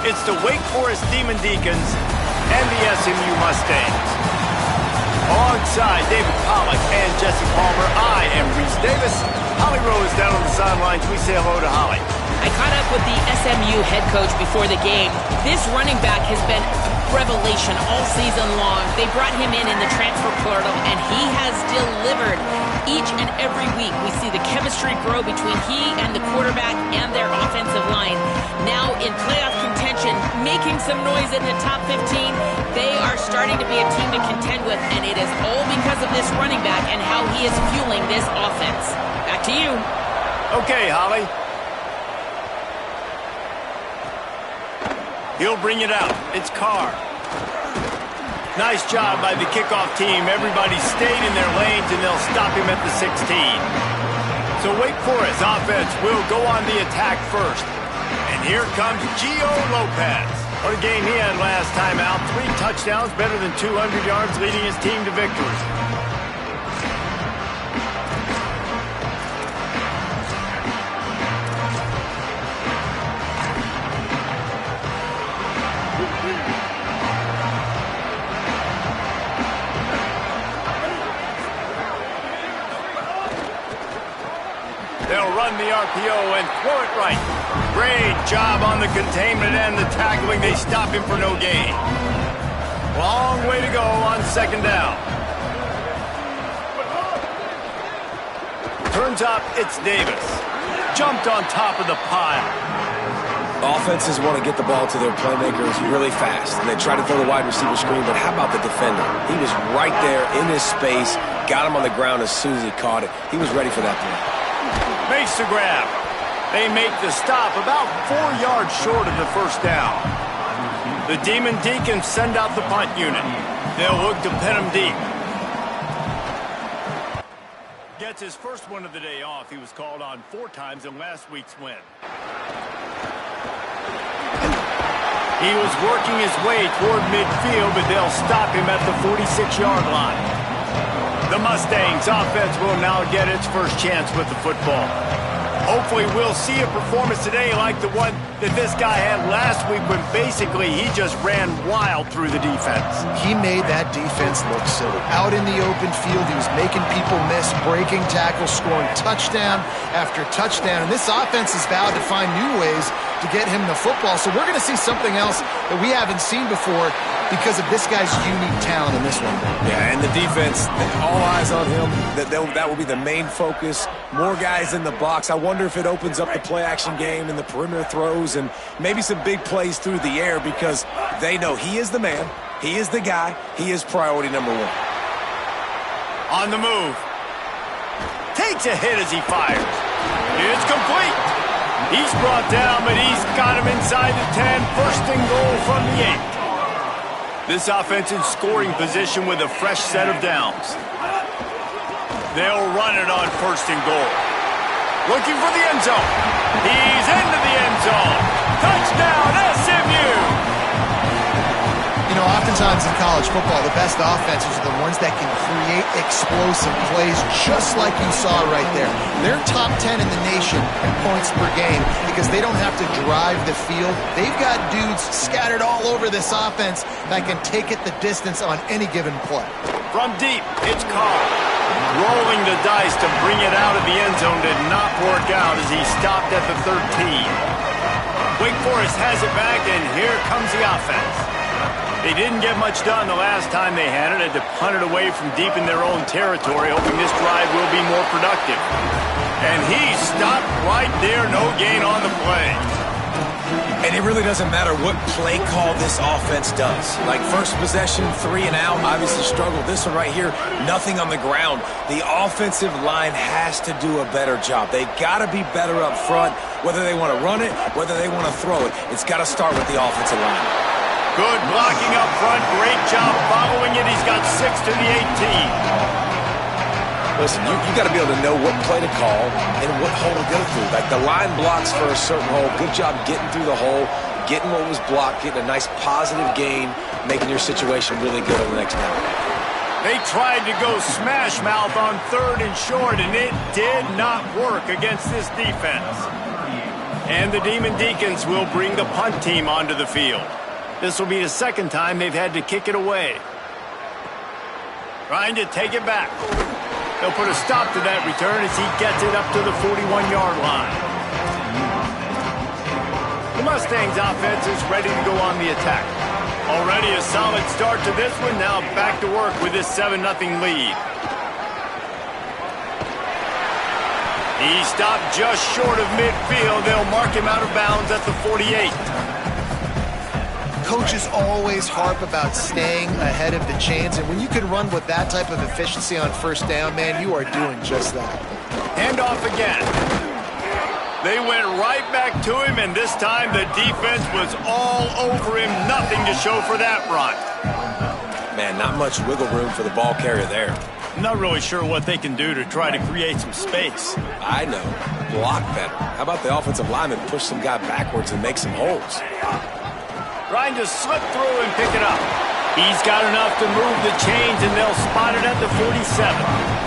It's the Wake Forest Demon Deacons and the SMU Mustangs. Alongside David Pollack and Jesse Palmer, I am Reese Davis. Holly Rose down on the sidelines. We say hello to Holly. I caught up with the SMU head coach before the game. This running back has been revelation all season long. They brought him in the transfer portal, and he has delivered. Each and every week, we see the chemistry grow between he and the quarterback and their offensive line. Now in playoff contention, making some noise in the top 15, they are starting to be a team to contend with, and it is all because of this running back and how he is fueling this offense. Back to you. Okay, Holly. He'll bring it out. It's Carr. Nice job by the kickoff team. Everybody stayed in their lanes, and they'll stop him at the 16. So Wake Forest offense will go on the attack first. And here comes Gio Lopez. What a game he had last time out. 3 touchdowns, better than 200 yards, leading his team to victory. They'll run the RPO and throw it right. Great job on the containment and the tackling. They stop him for no gain. Long way to go on second down. Turns up, it's Davis. Jumped on top of the pile. Offenses want to get the ball to their playmakers really fast, and they try to throw the wide receiver screen, but how about the defender? He was right there in his space, got him on the ground as soon as he caught it. He was ready for that play. Makes the grab. They make the stop about 4 yards short of the first down. The Demon Deacons send out the punt unit. They'll look to pin him deep. Gets his first one of the day off. He was called on 4 times in last week's win. He was working his way toward midfield, but they'll stop him at the 46-yard line. The Mustangs offense will now get its first chance with the football. Hopefully we'll see a performance today like the one that this guy had last week when basically he just ran wild through the defense. He made that defense look silly. Out in the open field, he was making people miss, breaking tackles, scoring touchdown after touchdown. And this offense has vowed to find new ways to get him the football. So we're going to see something else that we haven't seen before because of this guy's unique talent in this one. Yeah, and the defense, all eyes on him. That will be the main focus. More guys in the box. I wonder if it opens up the play-action game and the perimeter throws and maybe some big plays through the air because they know he is the man, he is the guy, he is priority number 1. On the move. Takes a hit as he fires. It's complete. He's brought down, but he's got him inside the 10. First and goal from the 8. This offense in scoring position with a fresh set of downs. They'll run it on first and goal. Looking for the end zone. He's into the end zone. Touchdown, SMU! You know, oftentimes in college football, the best offenses are the ones that can create explosive plays just like you saw right there. They're top 10 in the nation in points per game because they don't have to drive the field. They've got dudes scattered all over this offense that can take it the distance on any given play. From deep, it's Carr. Rolling the dice to bring it out of the end zone did not work out as he stopped at the 13. Wake Forest has it back, and here comes the offense. They didn't get much done the last time they had it. Had to punt it away from deep in their own territory, hoping this drive will be more productive. And he stopped right there, no gain on the play. And it really doesn't matter what play call this offense does. Like first possession, 3 and out, obviously struggled. This one right here, nothing on the ground. The offensive line has to do a better job. They got to be better up front, whether they want to run it, whether they want to throw it. It's got to start with the offensive line. Good blocking up front. Great job following it. He's got 6 to the 18. Listen, you got to be able to know what play to call and what hole to go through. Like the line blocks for a certain hole. Good job getting through the hole, getting what was blocked, getting a nice positive gain, making your situation really good on the next down. They tried to go smash mouth on 3rd and short, and it did not work against this defense. And the Demon Deacons will bring the punt team onto the field. This will be the second time they've had to kick it away. Trying to take it back. They'll put a stop to that return as he gets it up to the 41-yard line. The Mustangs offense is ready to go on the attack. Already a solid start to this one. Now back to work with this 7-0 lead. He stopped just short of midfield. They'll mark him out of bounds at the 48. Coaches always harp about staying ahead of the chains, and when you can run with that type of efficiency on first down, man, you are doing just that. Hand off again. They went right back to him, and this time the defense was all over him. Nothing to show for that run. Man, not much wiggle room for the ball carrier there. I'm not really sure what they can do to try to create some space. I know. Block better. How about the offensive lineman push some guy backwards and make some holes? Trying to slip through and pick it up. He's got enough to move the chains, and they'll spot it at the 47.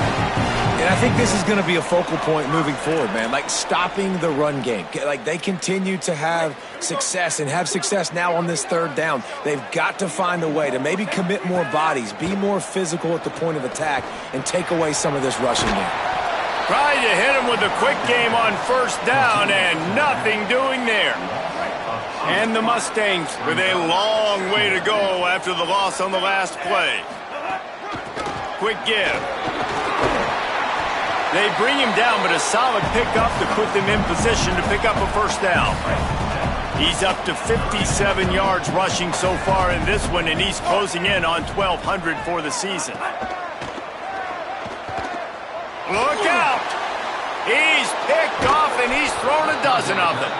And I think this is going to be a focal point moving forward, man. Like stopping the run game. Like they continue to have success and have success now on this third down. They've got to find a way to maybe commit more bodies, be more physical at the point of attack, and take away some of this rushing game. Trying to hit him with a quick game on first down, and nothing doing there. And the Mustangs with a long way to go after the loss on the last play. Quick give. They bring him down, but a solid pickup to put them in position to pick up a first down. He's up to 57 yards rushing so far in this one, and he's closing in on 1,200 for the season. Look out! He's picked off, and he's thrown a dozen of them.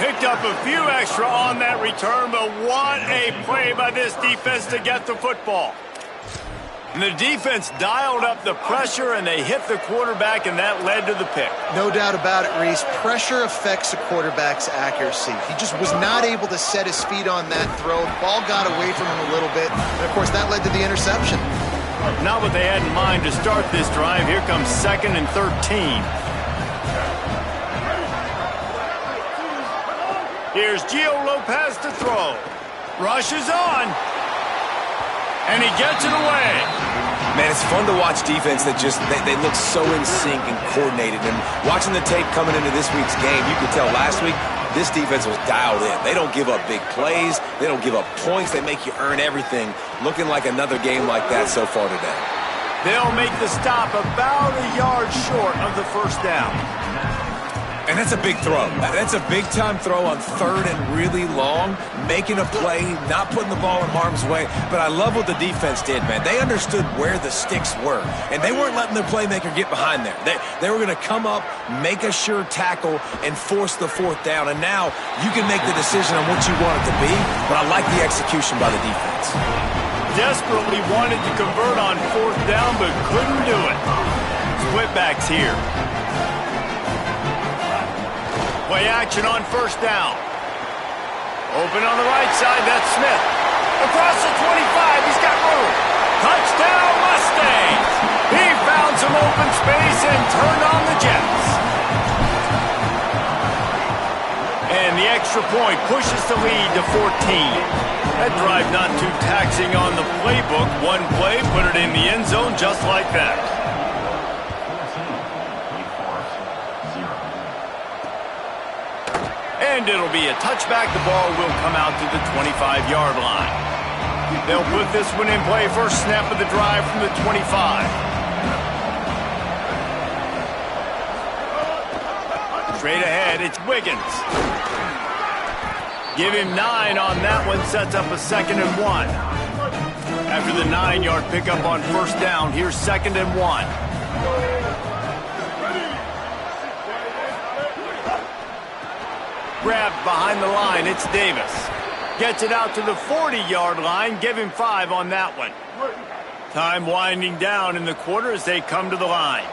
Picked up a few extra on that return, but what a play by this defense to get the football. And the defense dialed up the pressure, and they hit the quarterback, and that led to the pick. No doubt about it, Reese. Pressure affects a quarterback's accuracy. He just was not able to set his feet on that throw. Ball got away from him a little bit, and, of course, that led to the interception. Not what they had in mind to start this drive. Here comes 2nd and 13. Here's Gio Lopez to throw. Rushes on. And he gets it away. Man, it's fun to watch defense that just, they look so in sync and coordinated. And watching the tape coming into this week's game, you could tell last week this defense was dialed in. They don't give up big plays. They don't give up points. They make you earn everything. Looking like another game like that so far today. They'll make the stop about a yard short of the first down. And that's a big throw. That's a big-time throw on 3rd and really long, making a play, not putting the ball in harm's way. But I love what the defense did, man. They understood where the sticks were, and they weren't letting their playmaker get behind there. They were going to come up, make a sure tackle, and force the 4th down. And now you can make the decision on what you want it to be, but I like the execution by the defense. Desperately wanted to convert on 4th down, but couldn't do it. Split backs here. Play action on 1st down. Open on the right side, that's Smith. Across the 25, he's got room. Touchdown, Mustangs! He found some open space and turned on the Jets. And the extra point pushes the lead to 14. That drive not too taxing on the playbook. One play, put it in the end zone just like that. And it'll be a touchback. The ball will come out to the 25-yard line. They'll put this one in play. First snap of the drive from the 25. Straight ahead, it's Wiggins. Give him 9 on that one. Sets up a 2nd and 1. After the 9-yard pickup on 1st down, here's 2nd and 1. Grabbed behind the line, it's Davis. Gets it out to the 40-yard line. Give him 5 on that one. Time winding down in the quarter as they come to the line.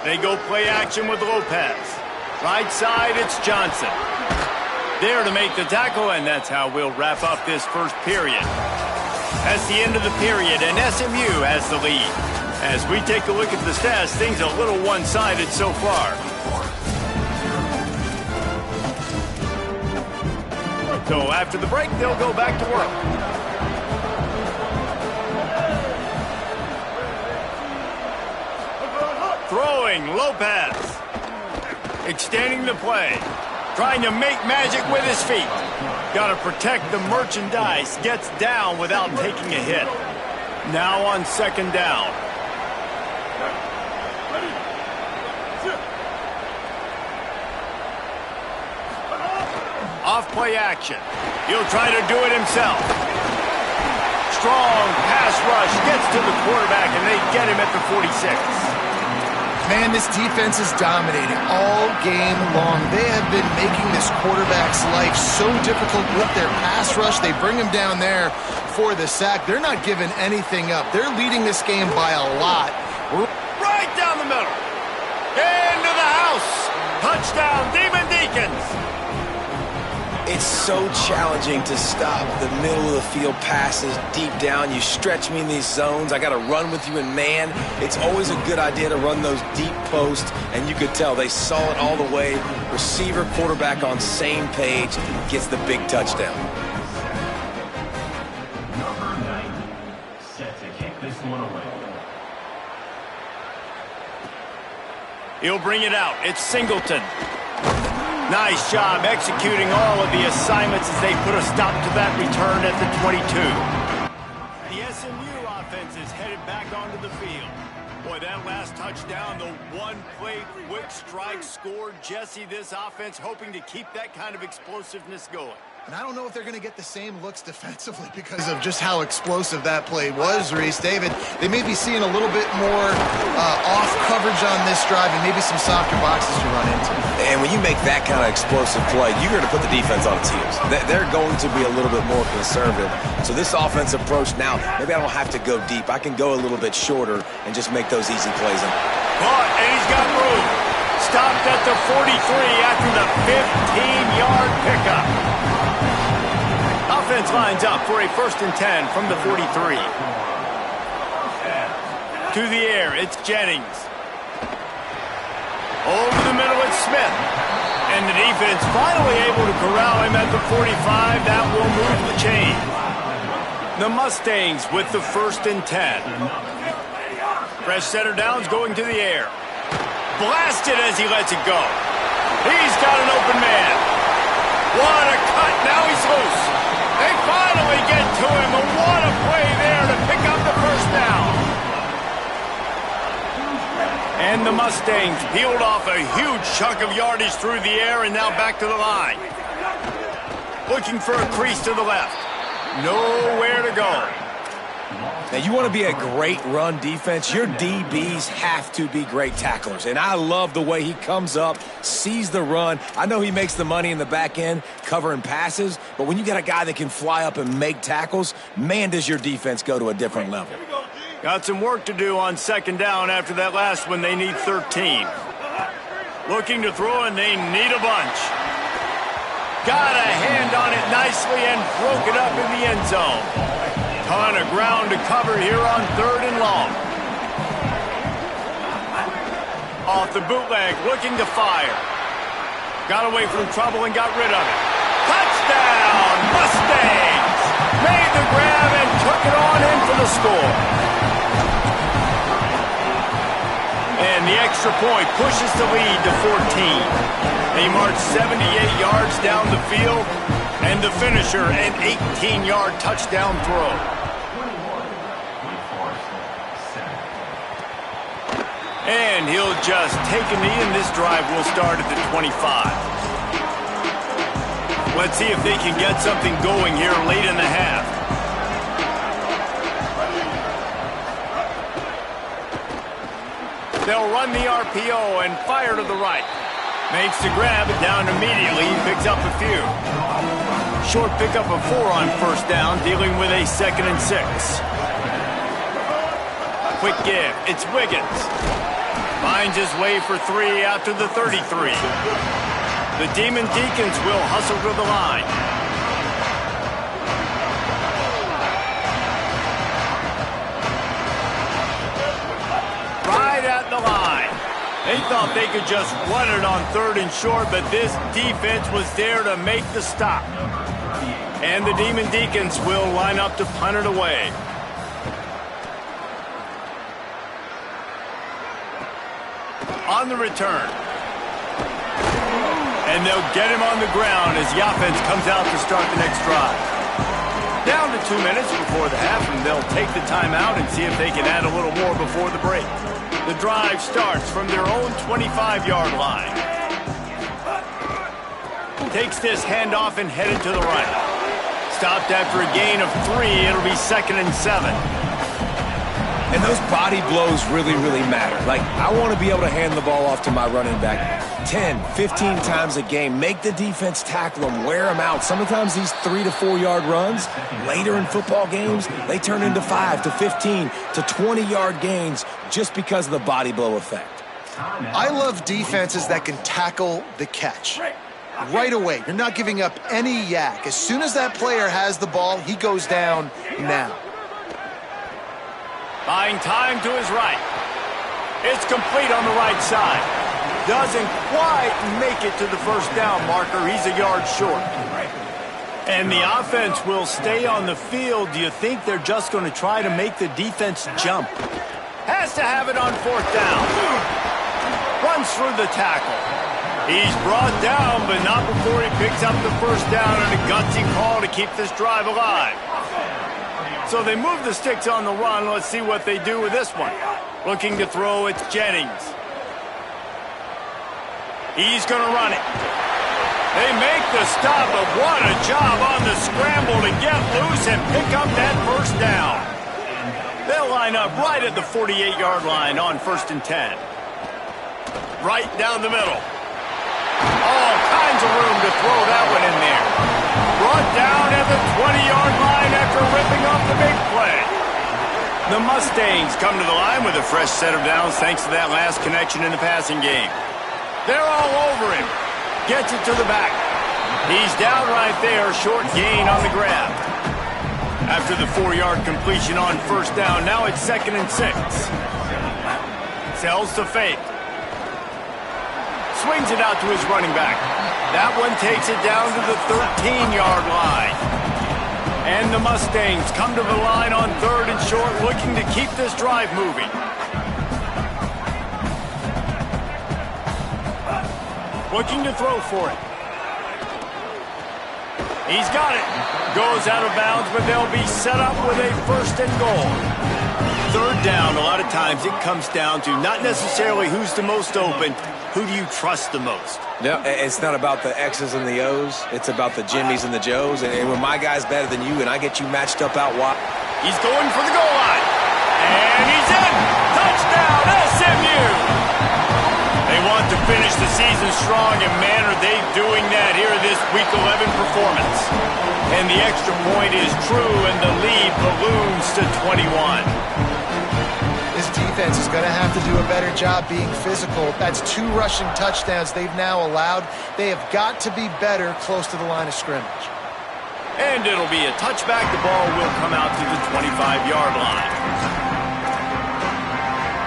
They go play action with Lopez. Right side, it's Johnson. There to make the tackle, and that's how we'll wrap up this first period. That's the end of the period, and SMU has the lead. As we take a look at the stats, things are a little one-sided so far. So after the break, they'll go back to work. Throwing, Lopez. Extending the play. Trying to make magic with his feet. Got to protect the merchandise. Gets down without taking a hit. Now on second down. Off-play action. He'll try to do it himself. Strong pass rush gets to the quarterback, and they get him at the 46. Man, this defense is dominating all game long. They have been making this quarterback's life so difficult with their pass rush. They bring him down there for the sack. They're not giving anything up. They're leading this game by a lot. Right down the middle. Into the house. Touchdown, Demon Deacons. It's so challenging to stop the middle of the field passes deep down. You stretch me in these zones. I got to run with you in man. It's always a good idea to run those deep posts, and you could tell they saw it all the way. Receiver, quarterback on same page, gets the big touchdown. Number 90, set to kick this one away. He'll bring it out. It's Singleton. Nice job executing all of the assignments as they put a stop to that return at the 22. The SMU offense is headed back onto the field. Boy, that last touchdown, the one-play quick strike scored. Jesse, this offense hoping to keep that kind of explosiveness going. And I don't know if they're going to get the same looks defensively because of just how explosive that play was, Reese. David, they may be seeing a little bit more off coverage on this drive and maybe some softer boxes to run into. And when you make that kind of explosive play, you're going to put the defense on its heels. They're going to be a little bit more conservative. So this offense approach now, maybe I don't have to go deep. I can go a little bit shorter and just make those easy plays. Caught, and he's got room. Stopped at the 43 after the 15-yard pickup. Offense lines up for a 1st and 10 from the 43. To the air, it's Jennings. Over the middle, it's Smith. And the defense finally able to corral him at the 45. That will move the chain. The Mustangs with the 1st and 10. Fresh center downs going to the air. Blasted as he lets it go. He's got an open man. What a cut. Now he's loose. They finally get to him, and what a play there to pick up the 1st down. And the Mustangs peeled off a huge chunk of yardage through the air and now back to the line. Looking for a crease to the left. Nowhere to go. Now, you want to be a great run defense, your DBs have to be great tacklers. And I love the way he comes up, sees the run. I know he makes the money in the back end covering passes, but when you got a guy that can fly up and make tackles, man, does your defense go to a different level. Got some work to do on 2nd down after that last one. They need 13. Looking to throw, and they need a bunch. Got a hand on it nicely and broke it up in the end zone. Ton of ground to cover here on 3rd and long. Off the bootleg, looking to fire. Got away from trouble and got rid of it. Touchdown, Mustangs! Made the grab and took it on in for the score. And the extra point pushes the lead to 14. They march 78 yards down the field, and the finisher, an 18-yard touchdown throw. And he'll just take a knee, and this drive will start at the 25. Let's see if they can get something going here late in the half. They'll run the RPO and fire to the right. Makes the grab, and down immediately, picks up a few. Short pickup of 4 on 1st down, dealing with a 2nd and 6. Quick give, it's Wiggins. Finds his way for 3 after the 33. The Demon Deacons will hustle to the line. They thought they could just run it on 3rd and short, but this defense was there to make the stop. And the Demon Deacons will line up to punt it away. On the return. And they'll get him on the ground as the offense comes out to start the next drive. Down to 2 minutes before the half, and they'll take the timeout and see if they can add a little more before the break. The drive starts from their own 25-yard line. Takes this handoff and headed to the right. Stopped after a gain of 3. It'll be 2nd and 7. And those body blows really, really matter. Like, I want to be able to hand the ball off to my running back 10, 15 times a game. Make the defense tackle them, wear them out. Sometimes these 3 to 4 yard runs, later in football games, they turn into 5 to 15 to 20-yard gains just because of the body blow effect. I love defenses that can tackle the catch. Right away, you're not giving up any yak. As soon as that player has the ball, he goes down now. Buying time to his right. It's complete on the right side. Doesn't quite make it to the first down marker. He's a yard short. And the offense will stay on the field. Do you think they're just going to try to make the defense jump? Has to have it on 4th down. Runs through the tackle. He's brought down, but not before he picks up the first down on a gutsy call to keep this drive alive. So they move the sticks on the run. Let's see what they do with this one. Looking to throw, it's Jennings. He's going to run it. They make the stop, but what a job on the scramble to get loose and pick up that first down. They'll line up right at the 48-yard line on 1st and 10. Right down the middle. All kinds of room to throw that one in there. Brought down at the 20-yard line after ripping off the big play. The Mustangs come to the line with a fresh set of downs thanks to that last connection in the passing game. They're all over him. Gets it to the back. He's down right there, short gain on the grab. After the 4-yard completion on 1st down, now it's 2nd and 6. Sells to fake. Swings it out to his running back. That one takes it down to the 13-yard line. And the Mustangs come to the line on 3rd and short, looking to keep this drive moving. Looking to throw for it. He's got it. Goes out of bounds, but they'll be set up with a 1st and goal. 3rd down, a lot of times it comes down to not necessarily who's the most open, who do you trust the most? No, it's not about the X's and the O's. It's about the Jimmys and the Joes. And when my guy's better than you and I get you matched up out wide. He's going for the goal line. And he's in. Touchdown, SMU. They want to finish the season strong, and man, are they doing that here in this Week 11 performance. And the extra point is true, and the lead balloons to 21. This defense is going to have to do a better job being physical. That's 2 rushing touchdowns they've now allowed. They have got to be better close to the line of scrimmage. And it'll be a touchback. The ball will come out to the 25-yard line.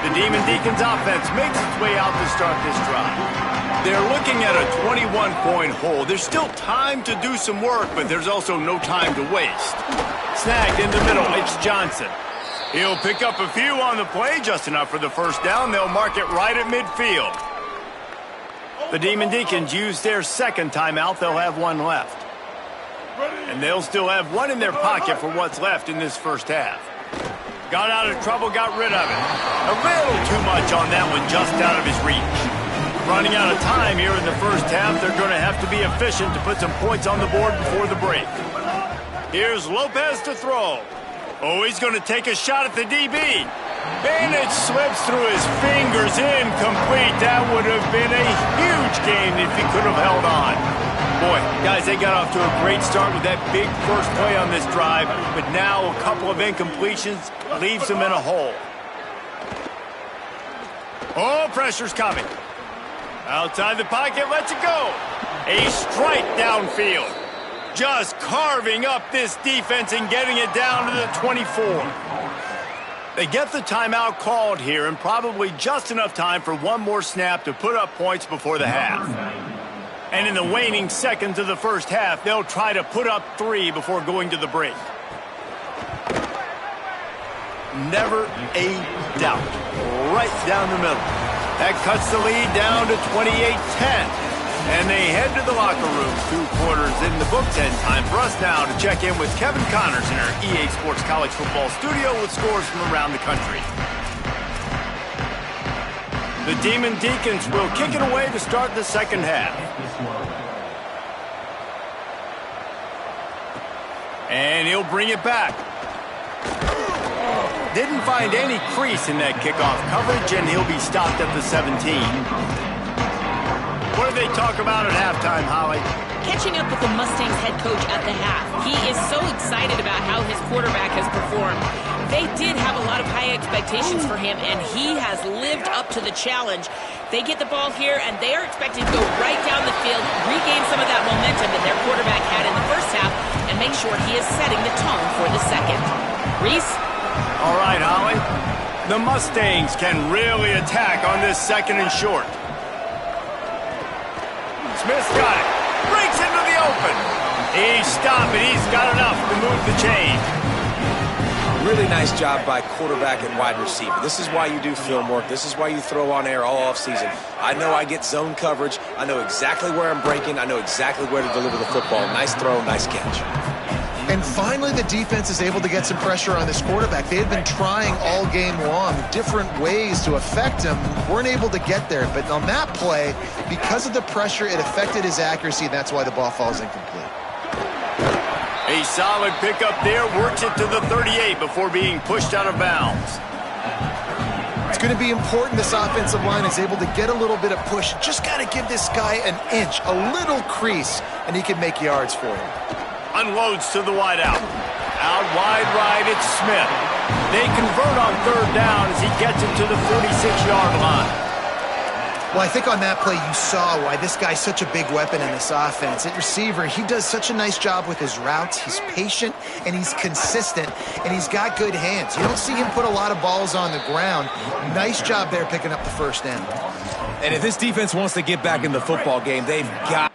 The Demon Deacons offense makes its way out to start this drive. They're looking at a 21-point hole. There's still time to do some work, but there's also no time to waste. Snagged in the middle, it's Johnson. He'll pick up a few on the play, just enough for the first down. They'll mark it right at midfield. The Demon Deacons use their 2nd timeout. They'll have 1 left. And they'll still have 1 in their pocket for what's left in this first half. Got out of trouble, got rid of it. A little too much on that one, just out of his reach. Running out of time here in the first half. They're going to have to be efficient to put some points on the board before the break. Here's Lopez to throw. Oh, he's going to take a shot at the DB. And it slips through his fingers, incomplete. That would have been a huge gain if he could have held on. Boy, guys, they got off to a great start with that big first play on this drive, but now a couple of incompletions leaves them in a hole. Oh, pressure's coming. Outside the pocket, lets it go. A strike downfield. Just carving up this defense and getting it down to the 24. They get the timeout called here, and probably just enough time for one more snap to put up points before the half. And in the waning seconds of the first half, they'll try to put up 3 before going to the break. Never a doubt. Right down the middle. That cuts the lead down to 28-10. And they head to the locker room. 2 quarters in the books, and time for us now to check in with Kevin Connors in our EA Sports College Football studio with scores from around the country. The Demon Deacons will kick it away to start the second half. And he'll bring it back. Didn't find any crease in that kickoff coverage, and he'll be stopped at the 17. What do they talk about at halftime, Holly? Catching up with the Mustangs head coach at the half. He is so excited about how his quarterback has performed. They did have a lot of high expectations for him, and he has lived up to the challenge. They get the ball here, and they are expected to go right down the field, regain some of that momentum that their quarterback had in the first half, and make sure he is setting the tone for the second. Reese? All right, Holly. The Mustangs can really attack on this second and short. Smith's got it. Breaks into the open. He's stopped, and he's got enough to move the chain. Really nice job by quarterback and wide receiver. This is why you do film work. This is why you throw on air all offseason. I know I get zone coverage. I know exactly where I'm breaking. I know exactly where to deliver the football. Nice throw, nice catch. And finally, the defense is able to get some pressure on this quarterback. They had been trying all game long different ways to affect him. Weren't able to get there. But on that play, because of the pressure, it affected his accuracy, and that's why the ball falls incomplete. A solid pickup there. Works it to the 38 before being pushed out of bounds. It's going to be important this offensive line is able to get a little bit of push. Just got to give this guy an inch, a little crease, and he can make yards for you. Unloads to the wideout. Out wide right, it's Smith. They convert on third down as he gets it to the 46-yard line. Well, I think on that play you saw why this guy's such a big weapon in this offense. At receiver, he does such a nice job with his routes. He's patient, and he's consistent, and he's got good hands. You don't see him put a lot of balls on the ground. Nice job there picking up the first down. And if this defense wants to get back in the football game, they've got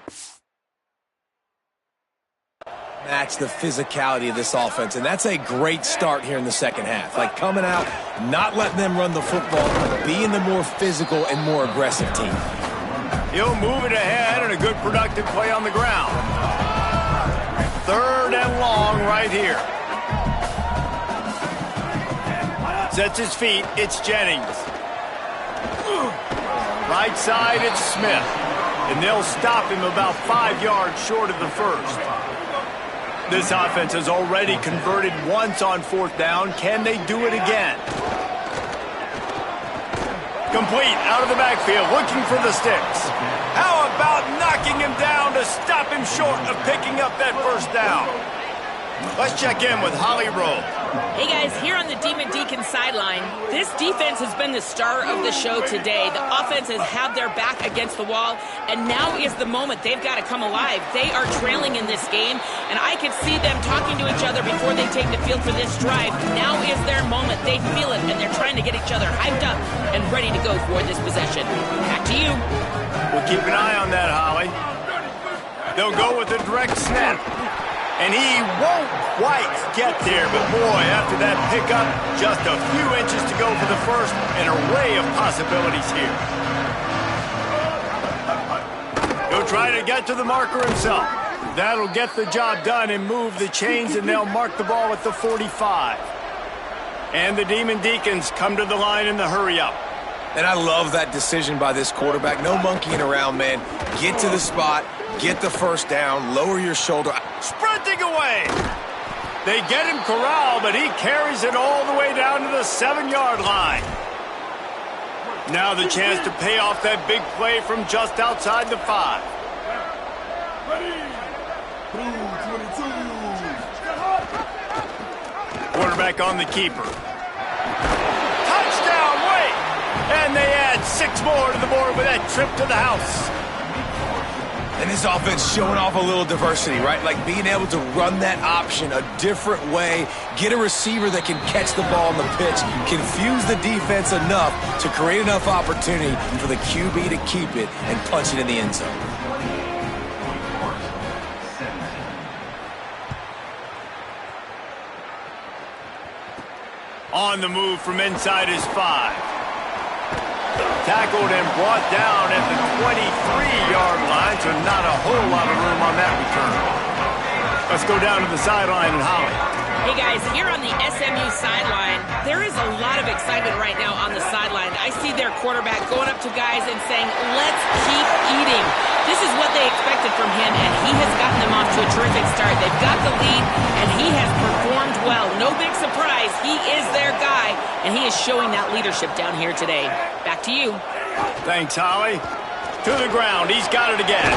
match the physicality of this offense, and that's a great start here in the second half. Like coming out, not letting them run the football, being the more physical and more aggressive team. He'll move it ahead, and a good productive play on the ground. Third and long right here. Sets his feet, it's Jennings. Right side, it's Smith. And they'll stop him about 5 yards short of the first. This offense has already converted once on fourth down. Can they do it again? Complete out of the backfield, looking for the sticks. How about knocking him down to stop him short of picking up that first down? Let's check in with Holly Rowe. Hey guys, here on the Demon Deacon sideline, this defense has been the star of the show today. The offense has had their back against the wall, and now is the moment. They've got to come alive. They are trailing in this game, and I could see them talking to each other before they take the field for this drive. Now is their moment. They feel it, and they're trying to get each other hyped up and ready to go for this possession. Back to you. We'll keep an eye on that, Holly. They'll go with a direct snap. And he won't quite get there, but boy, after that pickup, just a few inches to go for the first, an array of possibilities here. He'll try to get to the marker himself. That'll get the job done and move the chains, and they'll mark the ball at the 45. And the Demon Deacons come to the line in the hurry-up. And I love that decision by this quarterback. No monkeying around, man. Get to the spot, get the first down, lower your shoulder. Sprinting away. They get him corralled, but he carries it all the way down to the 7-yard line. Now the chance to pay off that big play from just outside the 5. Quarterback on the keeper. Touchdown, wait! And they add 6 more to the board with that trip to the house. And this offense showing off a little diversity, right? Like being able to run that option a different way, get a receiver that can catch the ball on the pitch, confuse the defense enough to create enough opportunity for the QB to keep it and punch it in the end zone. On the move from inside his 5. Tackled and brought down at the 23-yard line, so not a whole lot of room on that return. Let's go down to the sideline and Holly. Hey guys, here on the SMU sideline, there is a lot of excitement right now on the sideline. I see their quarterback going up to guys and saying, let's keep eating. This is what they expected from him, and he has gotten them off to a terrific start. They've got the lead, and he has performed well. No big surprise. He is their guy, and he is showing that leadership down here today. Back to you. Thanks, Holly. To the ground. He's got it again.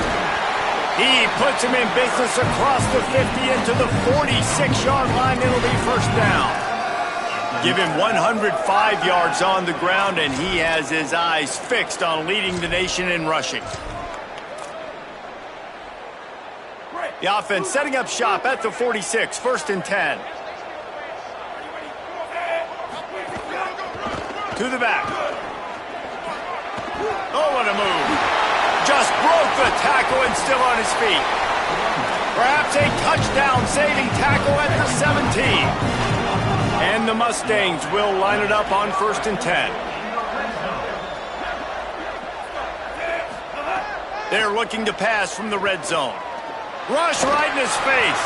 He puts him in business across the 50 into the 46-yard line. It'll be first down. Give him 105 yards on the ground, and he has his eyes fixed on leading the nation in rushing. The offense setting up shop at the 46, 1st and 10. To the back. Oh, what a move. Just broke the tackle and still on his feet. Perhaps a touchdown-saving tackle at the 17. And the Mustangs will line it up on 1st and 10. They're looking to pass from the red zone. Rush right in his face.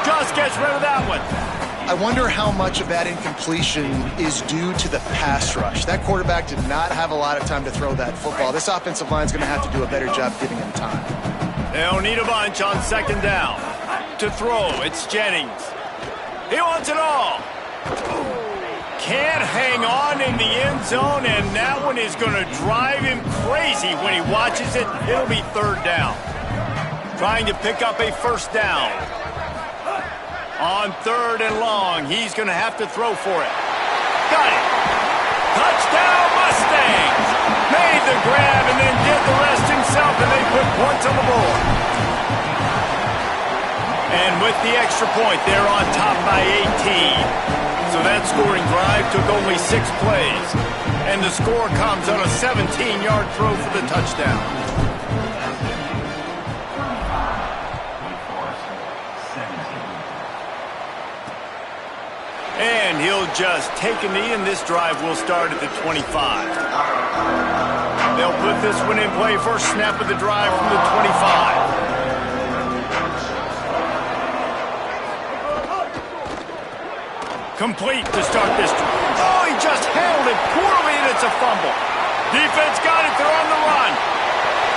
Just gets rid of that one. I wonder how much of that incompletion is due to the pass rush. That quarterback did not have a lot of time to throw that football. This offensive line is going to have to do a better job giving him time. They'll need a bunch on 2nd down. To throw, it's Jennings. He wants it all. Can't hang on in the end zone, and that one is going to drive him crazy when he watches it. It'll be 3rd down. Trying to pick up a 1st down. On 3rd and long, he's going to have to throw for it. Got it. Touchdown, Mustangs! Made the grab and then did the rest himself, and they put points on the board. And with the extra point, they're on top by 18. So that scoring drive took only 6 plays. And the score comes on a 17-yard throw for the touchdown. And he'll just take a knee, and this drive will start at the 25. They'll put this one in play. First snap of the drive from the 25. Complete to start this drive. Oh, he just handled it poorly, and it's a fumble. Defense got it. They're on the run.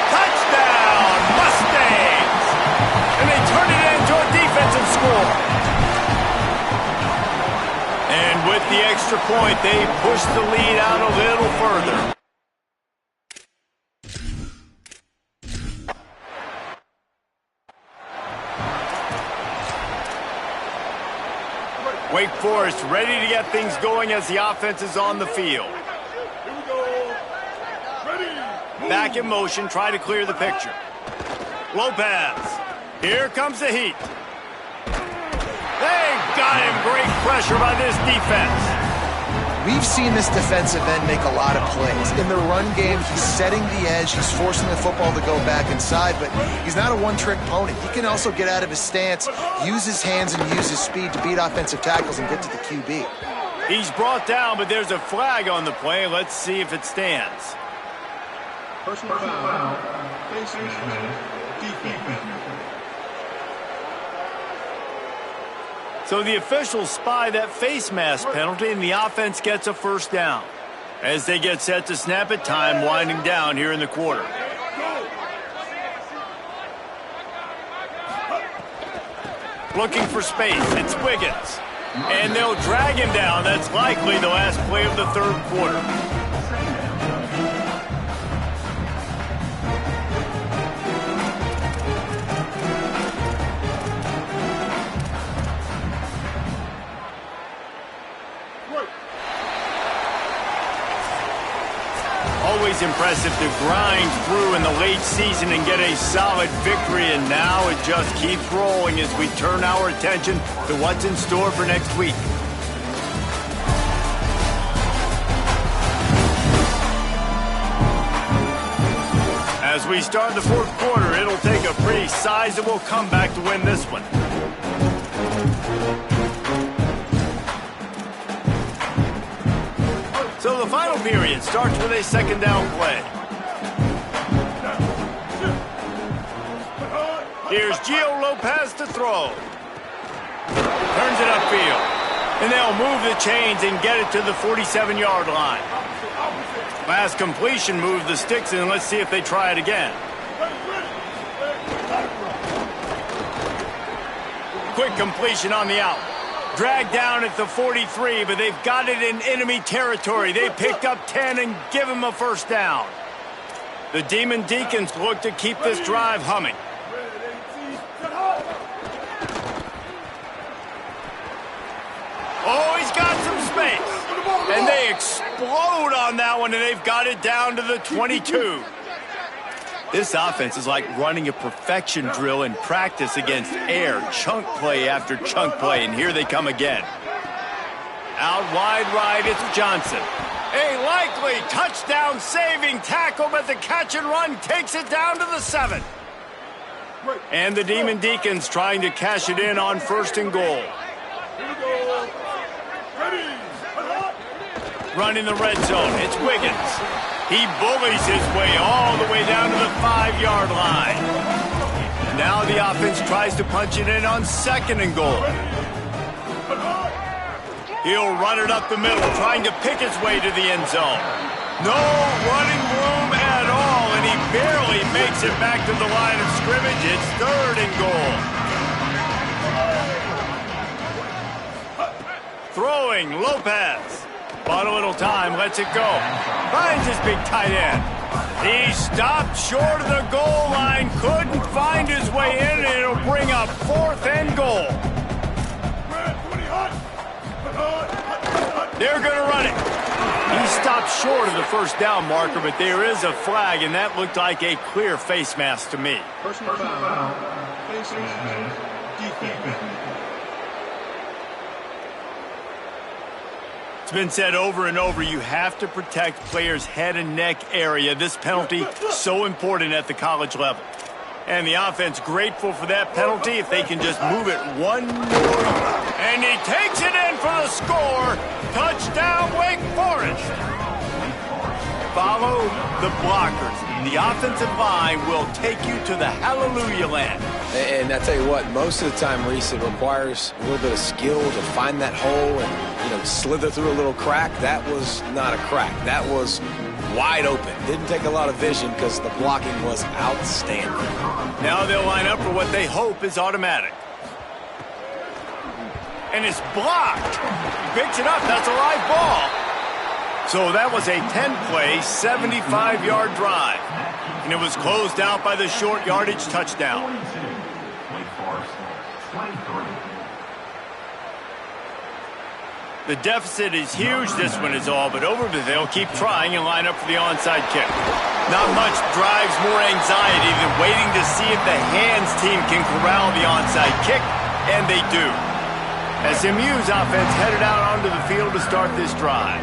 Touchdown, Mustangs! And they turn it into a defensive score. And with the extra point, they push the lead out a little further. Wake Forest ready to get things going as the offense is on the field. Back in motion, try to clear the picture. Lopez. Here comes the heat. They've got him. Great pressure by this defense. We've seen this defensive end make a lot of plays. In the run game, he's setting the edge. He's forcing the football to go back inside, but he's not a one-trick pony. He can also get out of his stance, use his hands, and use his speed to beat offensive tackles and get to the QB. He's brought down, but there's a flag on the play. Let's see if it stands. Personal foul. Face mask. Defense. So the officials spy that face mask penalty, and the offense gets a 1st down. As they get set to snap it, time winding down here in the quarter. Looking for space, it's Wiggins. And they'll drag him down. That's likely the last play of the 3rd quarter. always impressive to grind through in the late season and get a solid victory, and now it just keeps rolling as we turn our attention to what's in store for next week. As we start the fourth quarter, it'll take a pretty sizable comeback to win this one. So the final period starts with a second down play. Here's Gio Lopez to throw. Turns it upfield. And they'll move the chains and get it to the 47-yard line. Last completion moved the sticks, and let's see if they try it again. Quick completion on the out. Dragged down at the 43, but they've got it in enemy territory. They picked up 10 and give him a first down. The Demon Deacons look to keep this drive humming. Oh, he's got some space. And they explode on that one, and they've got it down to the 22. This offense is like running a perfection drill in practice against air, chunk play after chunk play, and here they come again. Out wide right, it's Johnson. A likely touchdown-saving tackle, but the catch and run takes it down to the 7. And the Demon Deacons trying to cash it in on first and goal. Running the red zone, it's Wiggins. He bullies his way all the way down to the 5-yard line. Now the offense tries to punch it in on second and goal. He'll run it up the middle, trying to pick his way to the end zone. No running room at all, and he barely makes it back to the line of scrimmage. It's third and goal. Throwing, Lopez. Bought a little time, lets it go. Finds his big tight end. He stopped short of the goal line, couldn't find his way in, and it'll bring up fourth and goal. They're going to run it. He stopped short of the first down marker, but there is a flag, and that looked like a clear face mask to me. Personal foul. Face mask. Defense. It's been said over and over, you have to protect players' head and neck area. This penalty, so important at the college level. And the offense grateful for that penalty if they can just move it one more. And he takes it in for the score. Touchdown, Wake Forest. Follow the blockers. The offensive line will take you to the hallelujah land. And I tell you what, most of the time, Reese, it requires a little bit of skill to find that hole and, you know, slither through a little crack. That was not a crack. That was wide open. Didn't take a lot of vision because the blocking was outstanding. Now they'll line up for what they hope is automatic. And it's blocked. He picks it up. That's a live ball. So that was a 10-play, 75-yard drive. And it was closed out by the short yardage touchdown. The deficit is huge, this one is all, but over, but they'll keep trying and line up for the onside kick. Not much drives more anxiety than waiting to see if the hands team can corral the onside kick, and they do. SMU's offense headed out onto the field to start this drive.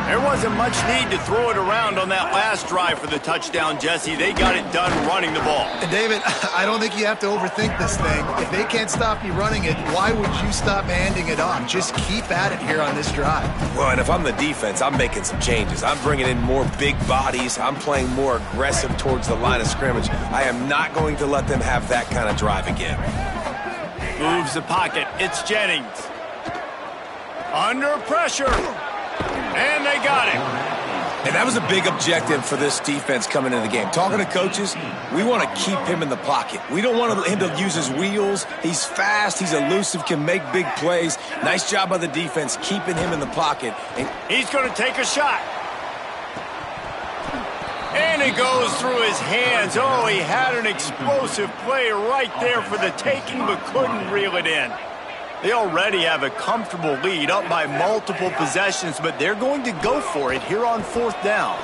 There wasn't much need to throw it around on that last drive for the touchdown, Jesse. They got it done running the ball. And David, I don't think you have to overthink this thing. If they can't stop you running it, why would you stop handing it off? Just keep at it here on this drive. Well, and if I'm the defense, I'm making some changes. I'm bringing in more big bodies. I'm playing more aggressive towards the line of scrimmage. I am not going to let them have that kind of drive again. Moves the pocket. It's Jennings. Under pressure. And they got him. And that was a big objective for this defense coming into the game. Talking to coaches, we want to keep him in the pocket. We don't want him to use his wheels. He's fast. He's elusive, can make big plays. Nice job by the defense keeping him in the pocket. And he's going to take a shot. And it goes through his hands. Oh, he had an explosive play right there for the taking, but couldn't reel it in. They already have a comfortable lead up by multiple possessions, but they're going to go for it here on fourth down.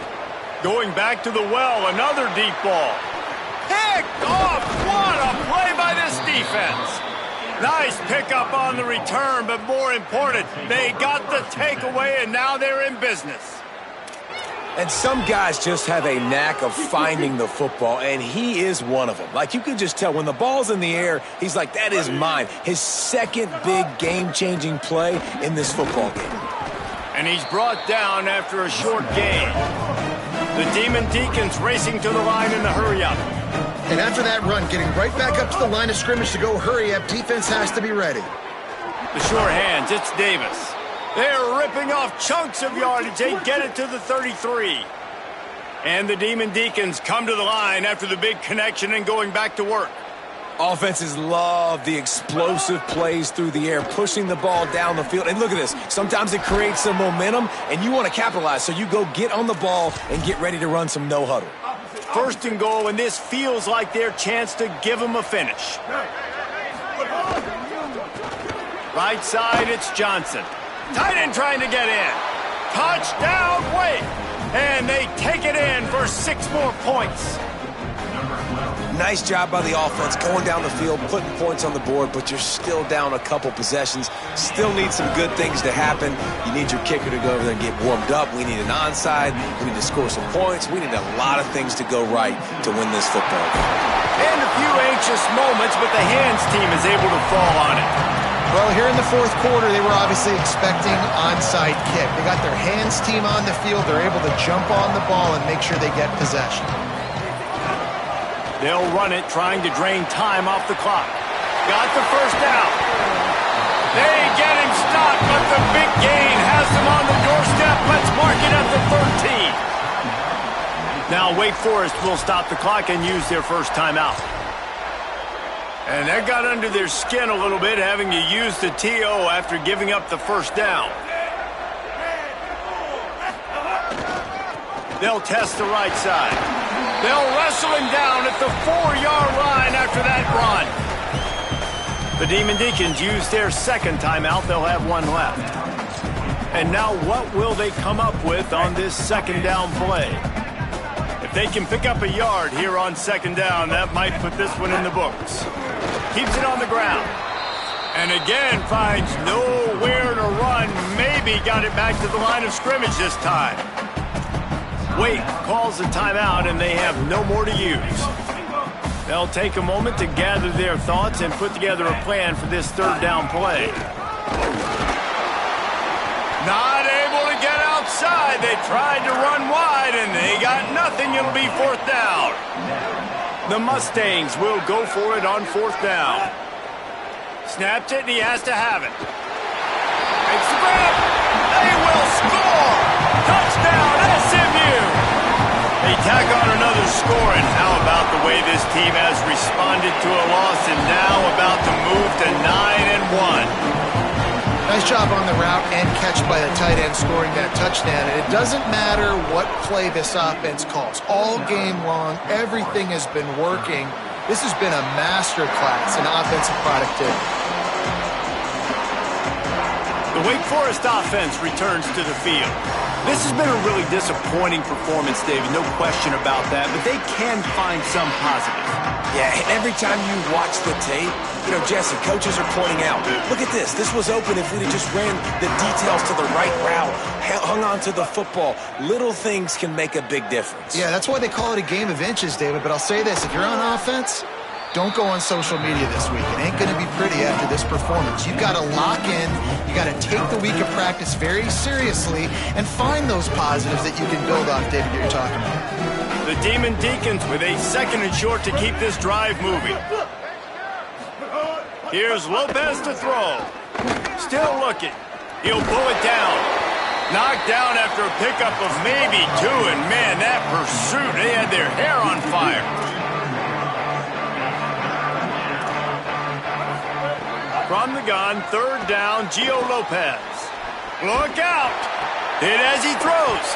Going back to the well, another deep ball. Picked off! What a play by this defense! Nice pickup on the return, but more important, they got the takeaway, and now they're in business. And some guys just have a knack of finding the football, and he is one of them. Like, you can just tell when the ball's in the air, he's like, that is mine. His second big game-changing play in this football game. And he's brought down after a short gain. The Demon Deacons racing to the line in the hurry-up. And after that run, getting right back up to the line of scrimmage to go hurry-up, defense has to be ready. The sure hands, it's Davis. They're ripping off chunks of yardage. They get it to the 33. And the Demon Deacons come to the line after the big connection and going back to work. Offenses love the explosive plays through the air, pushing the ball down the field. And look at this. Sometimes it creates some momentum, and you want to capitalize. So you go get on the ball and get ready to run some no-huddle. First and goal, and this feels like their chance to give them a finish. Right side, it's Johnson. Tight end trying to get in. Touchdown, wait. And they take it in for 6 more points. Nice job by the offense going down the field, putting points on the board, but you're still down a couple possessions. Still need some good things to happen. You need your kicker to go over there and get warmed up. We need an onside. We need to score some points. We need a lot of things to go right to win this football game. And a few anxious moments, but the hands team is able to fall on it. Well, here in the fourth quarter, they were obviously expecting onside kick. They got their hands team on the field. They're able to jump on the ball and make sure they get possession. They'll run it, trying to drain time off the clock. Got the first down. They get him stopped, but the big gain has them on the doorstep. Let's mark it at the 13. Now Wake Forest will stop the clock and use their first timeout. And that got under their skin a little bit, having to use the TO after giving up the first down. They'll test the right side. They'll wrestle him down at the 4-yard line after that run. The Demon Deacons use their second timeout. They'll have one left. And now what will they come up with on this second down play? If they can pick up a yard here on second down, that might put this one in the books. Keeps it on the ground. And again finds nowhere to run. Maybe got it back to the line of scrimmage this time. Wake calls the timeout, and they have no more to use. They'll take a moment to gather their thoughts and put together a plan for this third down play. Not able to get outside. They tried to run wide, and they got nothing. It'll be fourth down. The Mustangs will go for it on fourth down. Snaps it, and he has to have it. Makes the grab. They will score. Touchdown, SMU. They tack on another score, and how about the way this team has responded to a loss and now about to move to 9-1. Nice job on the route and catch by the tight end scoring that touchdown. And it doesn't matter what play this offense calls. All game long, everything has been working. This has been a master class in offensive productivity. The Wake Forest offense returns to the field. This has been a really disappointing performance, David, no question about that, but they can find some positives. Yeah, every time you watch the tape, Jesse, coaches are pointing out, look at this. This was open if we'd have just ran the details to the right route, hung on to the football. Little things can make a big difference. Yeah, that's why they call it a game of inches, David. But I'll say this, if you're on offense, don't go on social media this week. It ain't going to be pretty after this performance. You've got to lock in. You got to take the week of practice very seriously and find those positives that you can build off, David, you're talking about. The Demon Deacons with a second and short to keep this drive moving. Here's Lopez to throw. Still looking. He'll pull it down. Knocked down after a pickup of maybe 2, and man, that pursuit, they had their hair on fire. From the gun, third down, Gio Lopez. Look out! Hit as he throws.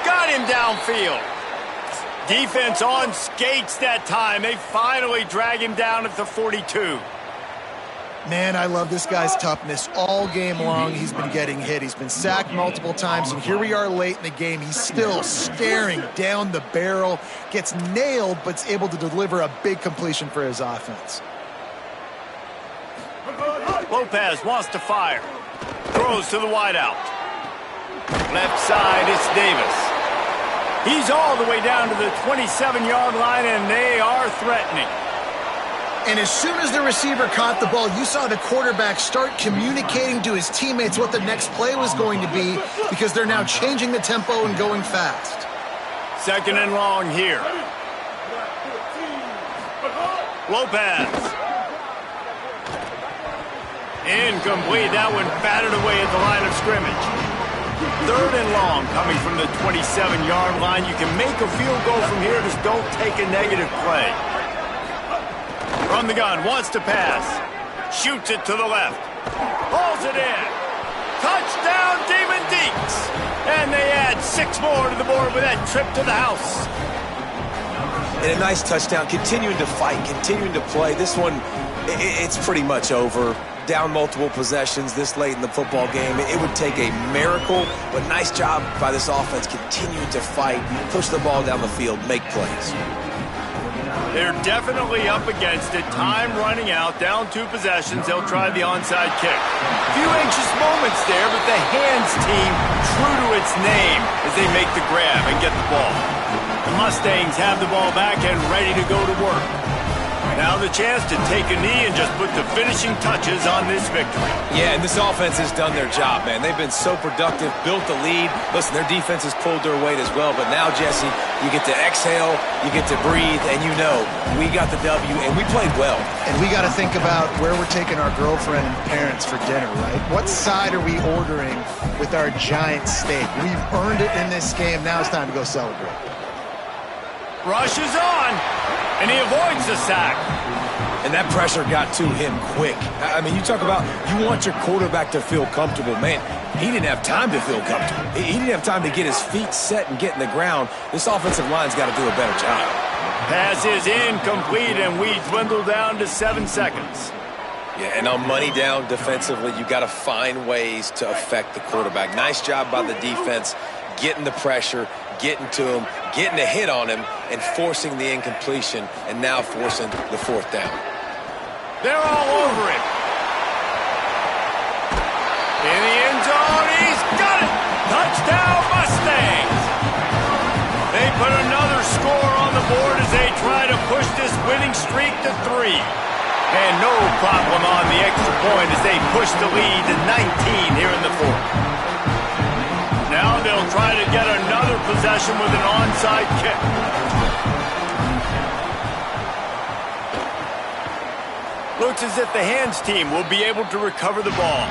Got him downfield. Defense on skates that time. They finally drag him down at the 42. Man, I love this guy's toughness. All game long, he's been getting hit. He's been sacked multiple times, and here we are late in the game. He's still staring down the barrel, gets nailed, but's able to deliver a big completion for his offense. Lopez wants to fire. Throws to the wideout. Left side, it's Davis. He's all the way down to the 27-yard line, and they are threatening. And as soon as the receiver caught the ball, you saw the quarterback start communicating to his teammates what the next play was going to be, because they're now changing the tempo and going fast. Second and long here. Lopez. Incomplete. That one batted away at the line of scrimmage. Third and long coming from the 27-yard line. You can make a field goal from here. Just don't take a negative play. From the gun, wants to pass. Shoots it to the left. Pulls it in. Touchdown, Demon Deeks. And they add 6 more to the board with that trip to the house. And a nice touchdown, continuing to fight, continuing to play. This one, it's pretty much over. Down multiple possessions this late in the football game. It would take a miracle, but nice job by this offense continuing to fight, push the ball down the field, make plays. They're definitely up against it. Time running out, down 2 possessions. They'll try the onside kick. Few anxious moments there, but the hands team true to its name as they make the grab and get the ball. The Mustangs have the ball back and ready to go to work. Now the chance to take a knee and just put the finishing touches on this victory. Yeah, and this offense has done their job, man. They've been so productive, built the lead. Listen, their defense has pulled their weight as well, but now, Jesse, you get to exhale, you get to breathe, and you know we got the W, and we played well. And we got to think about where we're taking our girlfriend and parents for dinner, right? What side are we ordering with our giant steak? We've earned it in this game. Now it's time to go celebrate. Rush is on, and he avoids the sack. And that pressure got to him quick. I mean, you talk about you want your quarterback to feel comfortable. Man, he didn't have time to feel comfortable. He didn't have time to get his feet set and get in the ground. This offensive line's got to do a better job. Pass is incomplete, and we dwindle down to 7 seconds. Yeah, and on money down defensively, you got to find ways to affect the quarterback. Nice job by the defense, getting the pressure, getting to him, getting a hit on him, and forcing the incompletion, and now forcing the 4th down. They're all over it. In the end zone, he's got it. Touchdown, Mustangs. They put another score on the board as they try to push this winning streak to 3. And no problem on the extra point as they push the lead to 19 here in the 4th. Now they'll try to get another possession with an onside kick. Looks as if the hands team will be able to recover the ball.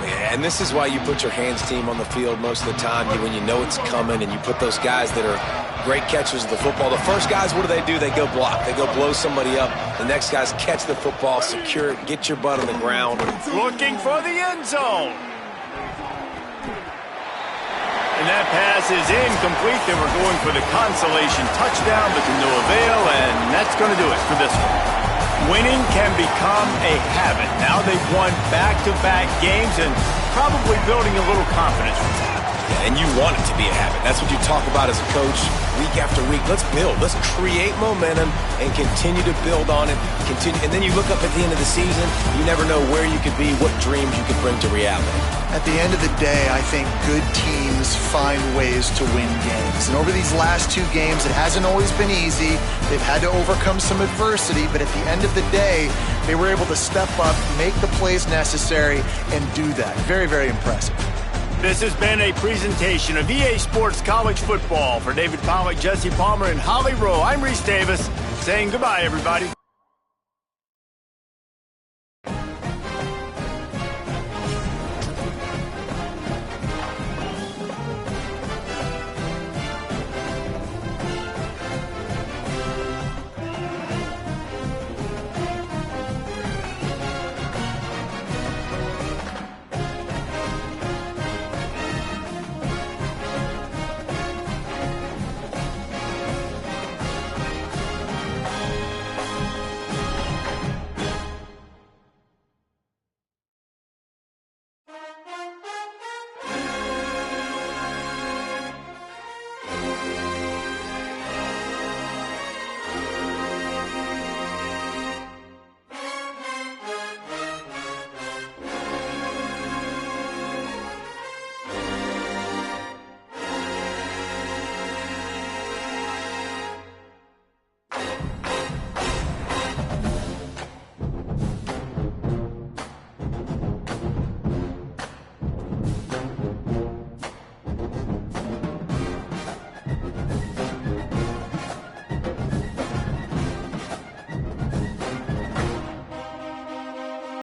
Yeah, and this is why you put your hands team on the field most of the time when you know it's coming, and you put those guys that are great catchers of the football. The first guys, what do? They go block. They go blow somebody up. The next guys catch the football, secure it, get your butt on the ground. Looking for the end zone. And that pass is incomplete. They were going for the consolation touchdown, but to no avail, and that's going to do it for this one. Winning can become a habit. Now they've won back-to-back games and probably building a little confidence from that. Yeah, and you want it to be a habit. That's what you talk about as a coach week after week. Let's build. Let's create momentum and continue to build on it. And then you look up at the end of the season, you never know where you could be, what dreams you could bring to reality. At the end of the day, I think good teams find ways to win games. And over these last 2 games, it hasn't always been easy. They've had to overcome some adversity, but at the end of the day, they were able to step up, make the plays necessary, and do that. Very, very impressive. This has been a presentation of EA Sports College Football. For David Pollack, Jesse Palmer, and Holly Rowe, I'm Reese Davis, saying goodbye, everybody.